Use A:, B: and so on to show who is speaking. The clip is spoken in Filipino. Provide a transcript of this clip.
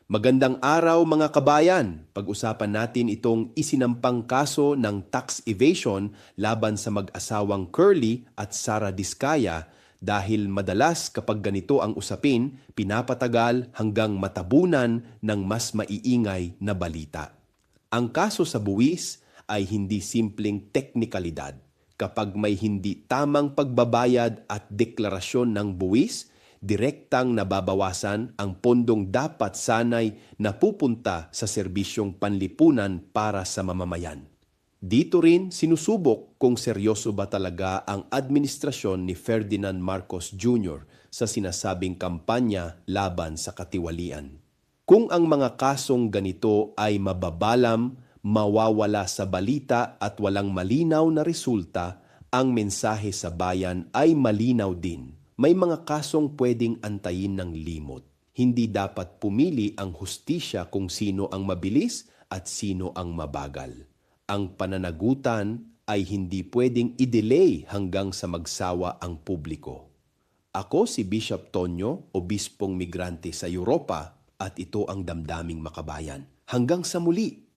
A: Magandang araw mga kabayan. Pag-usapan natin itong isinampang kaso ng tax evasion laban sa mag-asawang Curly at Sara Diskaya dahil madalas kapag ganito ang usapin, pinapatagal hanggang matabunan ng mas maiingay na balita. Ang kaso sa buwis ay hindi simpleng teknikalidad. Kapag may hindi tamang pagbabayad at deklarasyon ng buwis, direktang nababawasan ang pondong dapat sanay napupunta sa serbisyong panlipunan para sa mamamayan. Dito rin sinusubok kung seryoso ba talaga ang administrasyon ni Ferdinand Marcos Jr. sa sinasabing kampanya laban sa katiwalian. Kung ang mga kasong ganito ay mababalam, mawawala sa balita at walang malinaw na resulta, ang mensahe sa bayan ay malinaw din. May mga kasong pwedeng antayin ng limot. Hindi dapat pumili ang hustisya kung sino ang mabilis at sino ang mabagal. Ang pananagutan ay hindi pwedeng i-delay hanggang sa magsawa ang publiko. Ako si Bishop Tonyo, obispong migrante sa Europa, at ito ang Damdaming Makabayan. Hanggang sa muli!